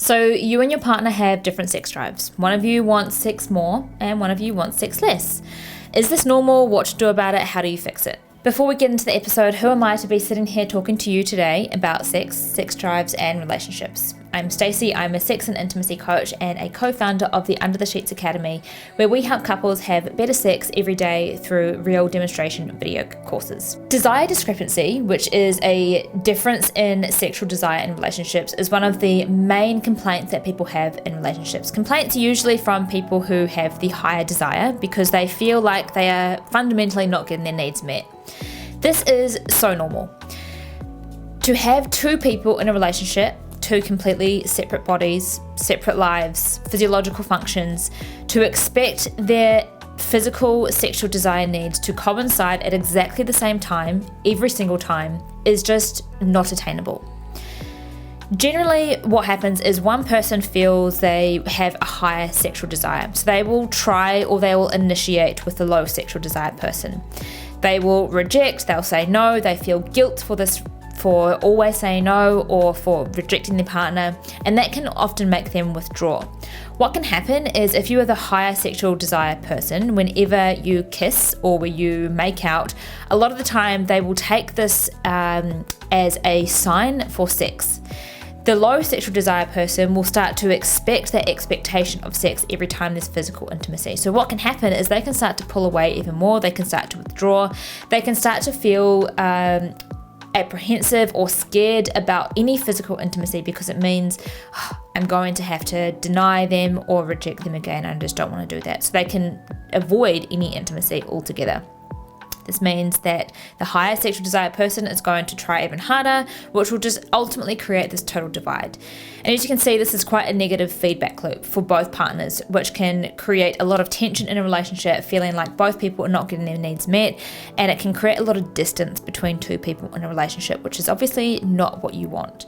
So you and your partner have different sex drives. One of you wants sex more and one of you wants sex less. Is this normal? What to do about it? How do you fix it? Before we get into the episode, who am I to be sitting here talking to you today about sex drives and relationships? I'm Stacie. I'm a sex and intimacy coach and a co-founder of the Under the Sheets Academy, where we help couples have better sex every day through real demonstration video courses. Desire discrepancy, which is a difference in sexual desire in relationships, is one of the main complaints that people have in relationships. Complaints are usually from people who have the higher desire because they feel like they are fundamentally not getting their needs met. This is so normal. To have two people in a relationship, two completely separate bodies, separate lives, physiological functions, to expect their physical sexual desire needs to coincide at exactly the same time, every single time, is just not attainable. Generally, what happens is one person feels they have a higher sexual desire, so they will try or they will initiate with the low sexual desire person. They will reject, they'll say no, they feel guilt for always saying no or for rejecting their partner, and that can often make them withdraw. What can happen is if you are the higher sexual desire person, whenever you kiss or when you make out, a lot of the time they will take this as a sign for sex. The low sexual desire person will start to expect that expectation of sex every time there's physical intimacy. So what can happen is they can start to pull away even more, they can start to withdraw, they can start to feel apprehensive or scared about any physical intimacy because it means I'm going to have to deny them or reject them again. I just don't want to do that. So they can avoid any intimacy altogether. This means that the higher sexual desire person is going to try even harder, which will just ultimately create this total divide. And as you can see, this is quite a negative feedback loop for both partners, which can create a lot of tension in a relationship, feeling like both people are not getting their needs met, and it can create a lot of distance between two people in a relationship, which is obviously not what you want.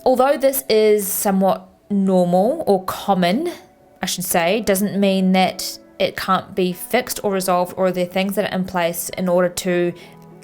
Although this is somewhat normal or common, I should say, doesn't mean that it can't be fixed or resolved, or there are things that are in place in order to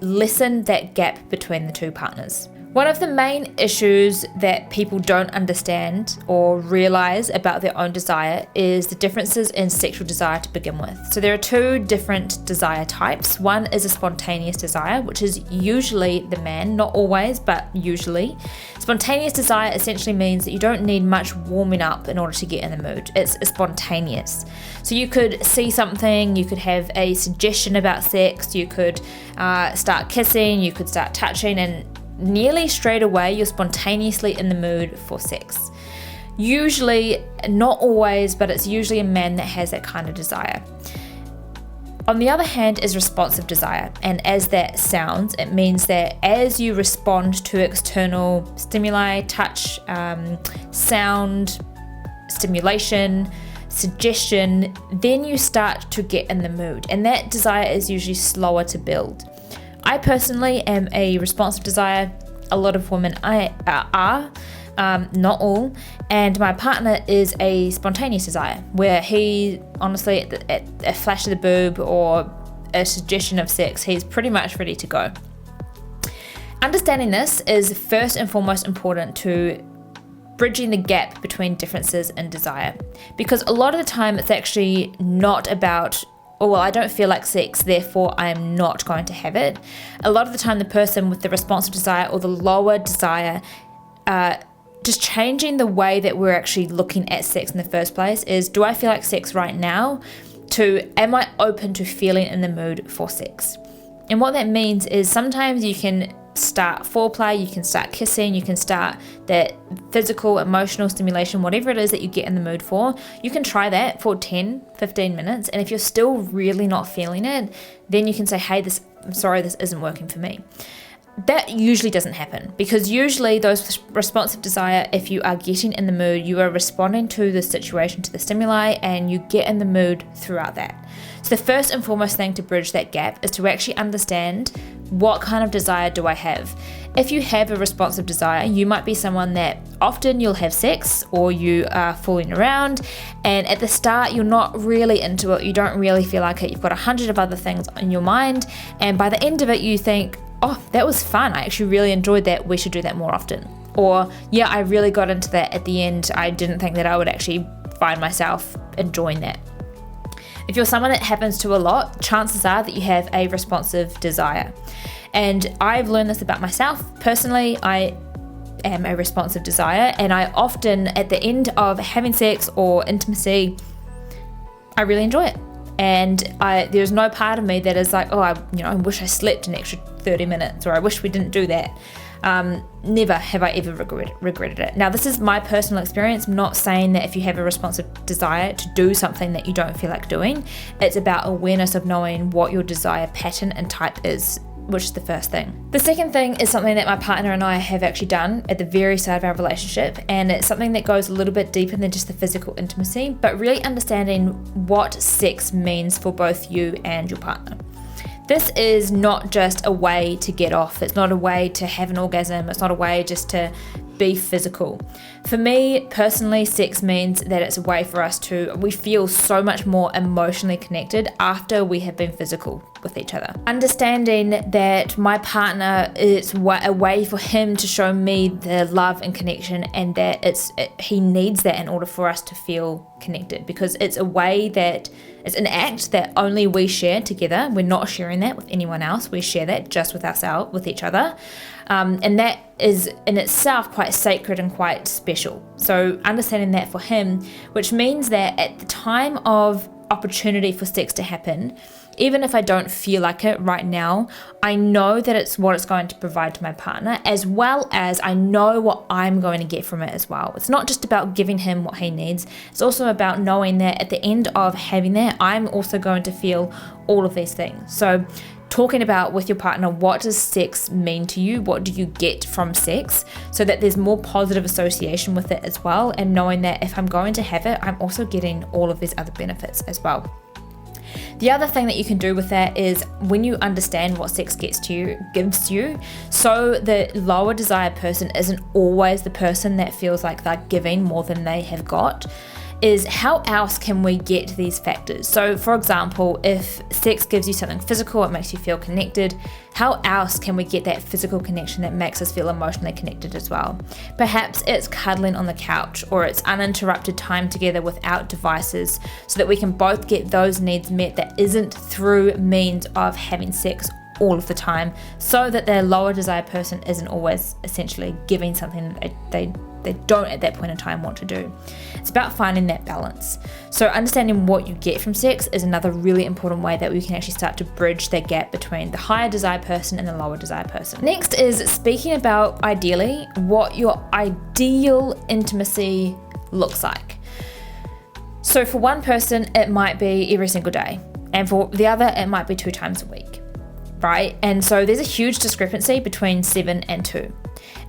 lessen that gap between the two partners. One of the main issues that people don't understand or realize about their own desire is the differences in sexual desire to begin with. So there are two different desire types. One is a spontaneous desire, which is usually the man, not always, but usually. Spontaneous desire essentially means that you don't need much warming up in order to get in the mood. It's spontaneous. So you could see something, you could have a suggestion about sex, you could start kissing, you could start touching, and nearly straight away you're spontaneously in the mood for sex. Usually, not always, but it's usually a man that has that kind of desire. On the other hand is responsive desire, and as that sounds, it means that as you respond to external stimuli, touch, sound, stimulation, suggestion, then you start to get in the mood, and that desire is usually slower to build. I personally am a responsive desire. A lot of women are, not all, and my partner is a spontaneous desire, where he honestly, at a flash of the boob or a suggestion of sex, he's pretty much ready to go. Understanding this is first and foremost important to bridging the gap between differences in desire, because a lot of the time it's actually not about, oh, well, I don't feel like sex, therefore I am not going to have it. A lot of the time the person with the responsive desire or the lower desire, just changing the way that we're actually looking at sex in the first place is, do I feel like sex right now? To, am I open to feeling in the mood for sex? And what that means is sometimes you can start foreplay, you can start kissing, you can start that physical, emotional stimulation, whatever it is that you get in the mood for. You can try that for 10, 15 minutes. And if you're still really not feeling it, then you can say, hey, I'm sorry, this isn't working for me. That usually doesn't happen, because usually those responsive desire, if you are getting in the mood, you are responding to the situation, to the stimuli, and you get in the mood throughout that. So the first and foremost thing to bridge that gap is to actually understand, what kind of desire do I have? If you have a responsive desire, you might be someone that often you'll have sex or you are fooling around, and at the start you're not really into it, you don't really feel like it, you've got 100 of other things in your mind, and by the end of it you think, oh, that was fun, I actually really enjoyed that, we should do that more often. Or, yeah, I really got into that at the end. I didn't think that I would actually find myself enjoying that. If you're someone that happens to a lot, chances are that you have a responsive desire. And I've learned this about myself. Personally, I am a responsive desire, and I often, at the end of having sex or intimacy, I really enjoy it. And there's no part of me that is like, oh, I wish I slept an extra 30 minutes, or I wish we didn't do that. Never have I ever regretted it. Now, this is my personal experience. I'm not saying that if you have a responsive desire to do something that you don't feel like doing. It's about awareness of knowing what your desire pattern and type is, which is the first thing. The second thing is something that my partner and I have actually done at the very start of our relationship, and it's something that goes a little bit deeper than just the physical intimacy, but really understanding what sex means for both you and your partner. This is not just a way to get off. It's not a way to have an orgasm. It's not a way just to be physical. For me personally, sex means that it's a way for us we feel so much more emotionally connected after we have been physical with each other. Understanding that my partner, it's a way for him to show me the love and connection, and that he needs that in order for us to feel connected, because it's a way that it's an act that only we share together. We're not sharing that with anyone else. We share that just with each other. And that is in itself quite sacred and quite special. So understanding that for him, which means that at the time of opportunity for sex to happen, even if I don't feel like it right now, I know that it's what it's going to provide to my partner, as well as I know what I'm going to get from it as well. It's not just about giving him what he needs. It's also about knowing that at the end of having that, I'm also going to feel all of these things. So talking about with your partner, what does sex mean to you? What do you get from sex? So that there's more positive association with it as well. And knowing that if I'm going to have it, I'm also getting all of these other benefits as well. The other thing that you can do with that is when you understand what sex gives you, so the lower desire person isn't always the person that feels like they're giving more than they have got, is how else can we get these factors? So for example, if sex gives you something physical, it makes you feel connected, how else can we get that physical connection that makes us feel emotionally connected as well? Perhaps it's cuddling on the couch, or it's uninterrupted time together without devices, so that we can both get those needs met that isn't through means of having sex all of the time, so that their lower desire person isn't always essentially giving something that they don't at that point in time want to do. It's about finding that balance. So understanding what you get from sex is another really important way that we can actually start to bridge that gap between the higher desire person and the lower desire person. Next is speaking about ideally what your ideal intimacy looks like. So for one person, it might be every single day, and for the other, it might be 2 times a week, right? And so there's a huge discrepancy between 7 and 2.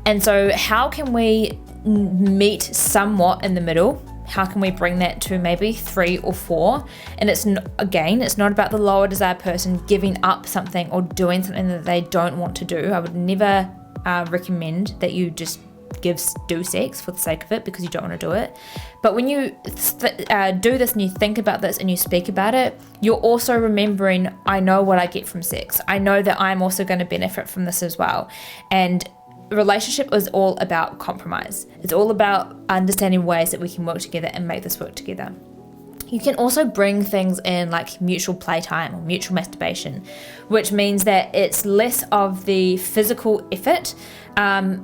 And so how can we meet somewhat in the middle? How can we bring that to maybe 3 or 4? And it's not about the lower desire person giving up something or doing something that they don't want to do. I would never recommend that you just do sex for the sake of it because you don't want to do it. But when you do this and you think about this and you speak about it, you're also remembering, I know what I get from sex. I know that I'm also going to benefit from this as well. And the relationship is all about compromise. It's all about understanding ways that we can work together and make this work together. You can also bring things in like mutual playtime or mutual masturbation, which means that it's less of the physical effort.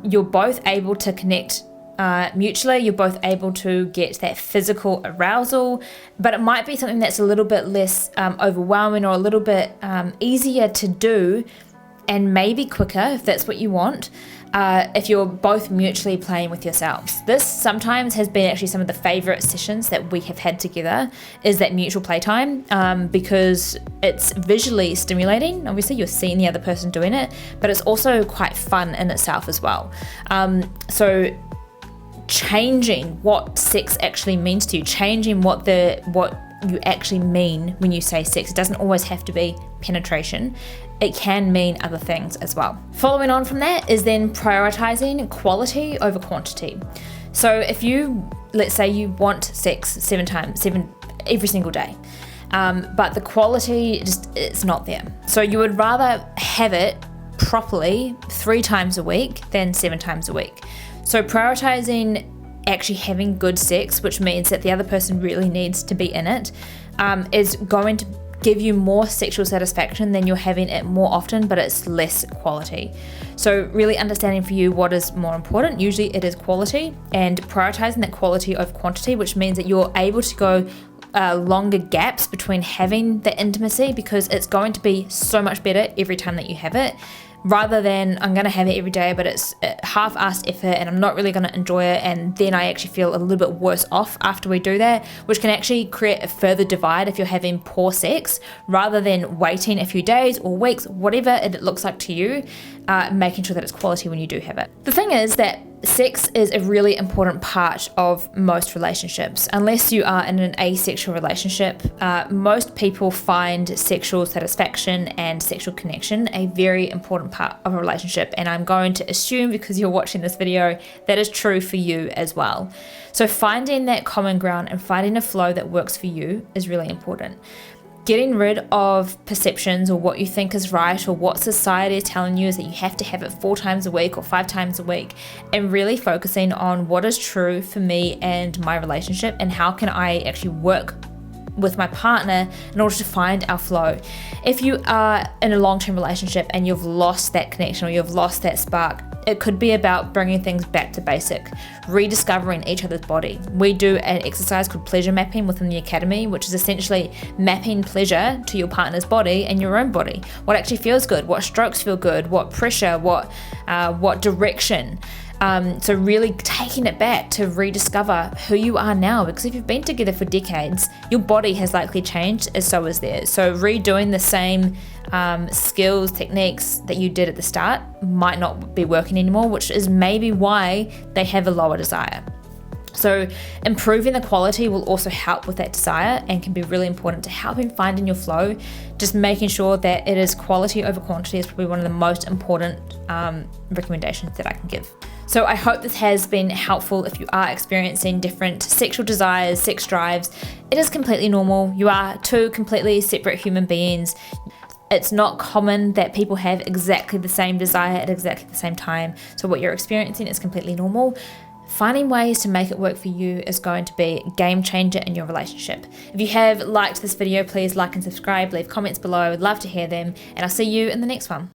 You're both able to connect mutually. You're both able to get that physical arousal, but it might be something that's a little bit less overwhelming, or a little bit easier to do, and maybe quicker if that's what you want. If you're both mutually playing with yourselves. This sometimes has been actually some of the favorite sessions that we have had together, is that mutual playtime, because it's visually stimulating. Obviously you're seeing the other person doing it, but it's also quite fun in itself as well. So changing what sex actually means to you, changing what you actually mean when you say sex. It doesn't always have to be penetration. It can mean other things as well. Following on from that is then prioritizing quality over quantity. So if let's say you want sex 7 every single day, but the quality it's not there. So you would rather have it properly 3 times a week than 7 times a week. So prioritizing actually having good sex, which means that the other person really needs to be in it, is going to give you more sexual satisfaction than you're having it more often, but it's less quality. So really understanding for you what is more important. Usually it is quality, and prioritizing that quality over quantity, which means that you're able to go longer gaps between having the intimacy, because it's going to be so much better every time that you have it, rather than I'm going to have it every day, but it's half-assed effort and I'm not really going to enjoy it, and then I actually feel a little bit worse off after we do that, which can actually create a further divide if you're having poor sex, rather than waiting a few days or weeks, whatever it looks like to you, making sure that it's quality when you do have it. The thing is that sex is a really important part of most relationships. Unless you are in an asexual relationship, most people find sexual satisfaction and sexual connection a very important part of a relationship. And I'm going to assume, because you're watching this video, that is true for you as well. So finding that common ground and finding a flow that works for you is really important. Getting rid of perceptions or what you think is right or what society is telling you is that you have to have it 4 times a week or 5 times a week, and really focusing on what is true for me and my relationship, and how can I actually work with my partner in order to find our flow. If you are in a long-term relationship and you've lost that connection or you've lost that spark, it could be about bringing things back to basic, rediscovering each other's body. We do an exercise called pleasure mapping within the academy, which is essentially mapping pleasure to your partner's body and your own body. What actually feels good, what strokes feel good, what pressure, what direction. So really taking it back to rediscover who you are now, because if you've been together for decades, your body has likely changed, as so is theirs. So redoing the same skills, techniques that you did at the start might not be working anymore, which is maybe why they have a lower desire. So improving the quality will also help with that desire and can be really important to helping finding your flow. Just making sure that it is quality over quantity is probably one of the most important recommendations that I can give. So I hope this has been helpful if you are experiencing different sexual desires, sex drives. It is completely normal. You are 2 completely separate human beings. It's not common that people have exactly the same desire at exactly the same time. So what you're experiencing is completely normal. Finding ways to make it work for you is going to be a game changer in your relationship. If you have liked this video, please like and subscribe, leave comments below. I would love to hear them, and I'll see you in the next one.